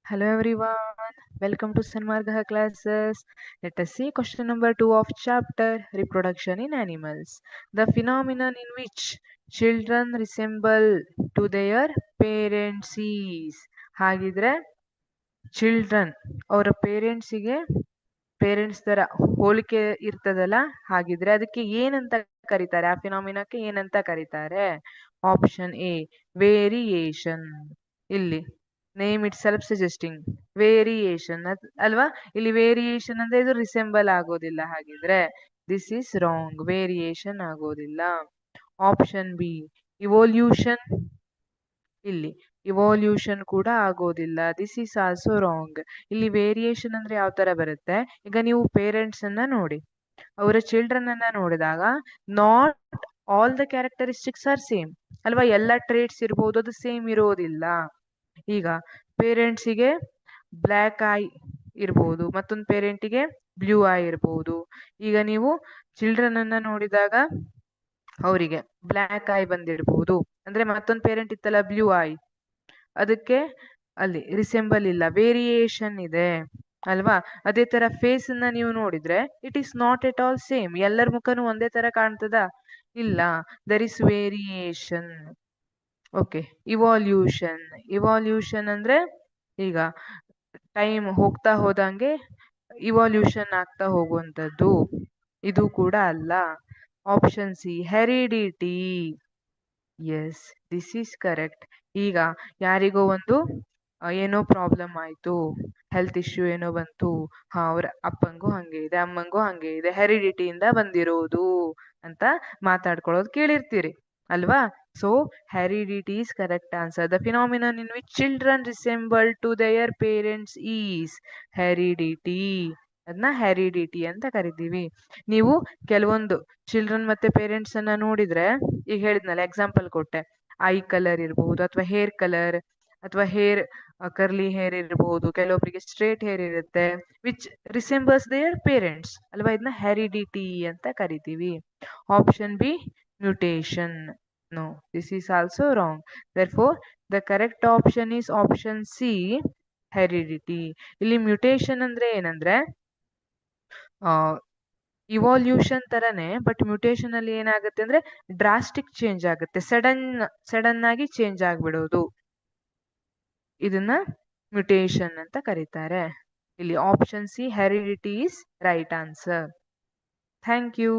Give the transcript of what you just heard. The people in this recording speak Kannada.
Hello everyone, welcome to Sanmargaha classes. Let us see question number 2 of chapter Reproduction in Animals. The phenomenon in which children resemble to their parents is. ಹಾಗಿದ್ರೆ ಚಿಲ್ಡ್ರನ್ ಅವರ ಪೇರೆಂಟ್ಸ್ ತರ ಹೋಲಿಕೆ ಇರ್ತದಲ್ಲ, ಹಾಗಿದ್ರೆ ಅದಕ್ಕೆ ಏನಂತ ಕರೀತಾರೆ? ಆ ಫಿನಾಮಿನಾಕ್ಕೆ ಏನಂತ ಕರೀತಾರೆ? Option A variation. ಇಲ್ಲಿ name itself suggesting variation ಅಲ್ವಾ? ಇಲ್ಲಿ ವೇರಿಯೇಷನ್ ಅಂದ್ರೆ ಇದು ರಿಸೆಂಬಲ್ ಆಗೋದಿಲ್ಲ. ಹಾಗಿದ್ರೆ ದಿಸ್ ಈಸ್ ರಾಂಗ್, ವೇರಿಯೇಷನ್ ಆಗೋದಿಲ್ಲ. Option B evolution. ಇಲ್ಲಿ ಇವಾಲ್ಯೂಷನ್ ಕೂಡ ಆಗೋದಿಲ್ಲ. This is also wrong. ಇಲ್ಲಿ ವೇರಿಯೇಷನ್ ಅಂದ್ರೆ ಯಾವ ತರ ಬರುತ್ತೆ? ಈಗ ನೀವು ಪೇರೆಂಟ್ಸ್ ಅನ್ನ ನೋಡಿ, ಅವರ ಚಿಲ್ಡ್ರನ್ ಅನ್ನ ನೋಡಿದಾಗ not all the characteristics are same ಅಲ್ವಾ? ಎಲ್ಲ ಟ್ರೇಟ್ಸ್ ಇರ್ಬೋದು, ಅದು ಸೇಮ್ ಇರೋದಿಲ್ಲ. ಈಗ ಪೇರೆಂಟ್ಸಿಗೆ ಬ್ಲ್ಯಾಕ್ ಐ ಇರ್ಬೋದು, ಮತ್ತೊಂದು ಪೇರೆಂಟಿಗೆ ಬ್ಲೂ ಐ ಇರ್ಬೋದು. ಈಗ ನೀವು ಚಿಲ್ಡ್ರನ್ ಅನ್ನ ನೋಡಿದಾಗ ಅವರಿಗೆ ಬ್ಲ್ಯಾಕ್ ಐ ಬಂದಿರ್ಬೋದು, ಅಂದ್ರೆ ಮತ್ತೊಂದು ಪೇರೆಂಟ್ ಇತ್ತಲ್ಲ ಬ್ಲೂ ಐ, ಅದಕ್ಕೆ ಅಲ್ಲಿ ರಿಸೆಂಬಲ್ ಇಲ್ಲ, ವೇರಿಯೇಷನ್ ಇದೆ ಅಲ್ವಾ? ಅದೇ ತರ ಫೇಸ್ ಅನ್ನ ನೀವು ನೋಡಿದ್ರೆ it is not at all same. ಎಲ್ಲರ ಮುಖನೂ ಒಂದೇ ತರ ಕಾಣ್ತದ? ಇಲ್ಲ, there is variation. Okay, evolution ಅಂದ್ರೆ ಈಗ ಟೈಮ್ ಹೋಗ್ತಾ ಹೋದಂಗೆ ಇವಾಲ್ಯೂಷನ್ ಆಗ್ತಾ ಹೋಗುವಂಥದ್ದು. ಇದು ಕೂಡ ಅಲ್ಲ. Option C heredity. Yes, this is correct. ಈಗ ಯಾರಿಗೋ ಒಂದು ಏನೋ ಪ್ರಾಬ್ಲಮ್ ಆಯ್ತು, ಹೆಲ್ತ್ ಇಶ್ಯೂ ಏನೋ ಬಂತು, ಅವ್ರ ಅಪ್ಪಂಗೂ ಹಂಗೆ ಇದೆ, ಅಮ್ಮಂಗೂ ಹಂಗೆ ಇದೆ, ಹೆರಿಡಿಟಿಯಿಂದ ಬಂದಿರೋದು ಅಂತ ಮಾತಾಡ್ಕೊಳ್ಳೋದು ಕೇಳಿರ್ತೀರಿ ಅಲ್ವಾ? So heredity is correct answer. The phenomenon in which children resemble to their parents is heredity. ಅದನ್ನ ಹೆರಿಡಿಟಿ ಅಂತ ಕರಿತೀವಿ. ನೀವು ಕೆಲವೊಂದು ಚಿಲ್ಡ್ರನ್ ಮತ್ತೆ ಪೇರೆಂಟ್ಸ್ ಅನ್ನ ನೋಡಿದ್ರೆ, ಈಗ ಹೇಳಿದ್ನಲ್ಲ ಎಕ್ಸಾಂಪಲ್ ಕೊಟ್ಟೆ, ಐ ಕಲರ್ ಇರಬಹುದು, ಅಥವಾ ಹೇರ್ ಕಲರ್, ಅಥವಾ ಹೇರ್ ಕರ್ಲಿ ಹೇರ್ ಇರಬಹುದು, ಕೆಲವೊಬ್ಬರಿಗೆ ಸ್ಟ್ರೇಟ್ ಹೇರ್ ಇರುತ್ತೆ, ವಿಚ್ ರಿಸೆಂಬಲ್ಸ್ ದೇಯರ್ ಪೇರೆಂಟ್ಸ್ ಅಲ್ವಾ? ಇದನ್ನ ಹೆರಿಡಿಟಿ ಅಂತ ಕರಿತೀವಿ. Option B mutation. No, this is also wrong. Therefore, the correct option is option C, heredity. ಇಲ್ಲಿ ಮ್ಯೂಟೇಷನ್ ಅಂದ್ರೆ ಏನಂದ್ರೆ ಇವಾಲ್ಯೂಷನ್ ತರನೇ, ಬಟ್ ಮ್ಯೂಟೇಷನ್ ಅಲ್ಲಿ ಏನಾಗುತ್ತೆ ಅಂದ್ರೆ ಡ್ರಾಸ್ಟಿಕ್ ಚೇಂಜ್ ಆಗುತ್ತೆ, ಸಡನ್ ಆಗಿ ಚೇಂಜ್ ಆಗ್ಬಿಡೋದು. ಇದನ್ನ ಮ್ಯೂಟೇಷನ್ ಅಂತ ಕರೀತಾರೆ. ಇಲ್ಲಿ option C heredity is right answer. Thank you.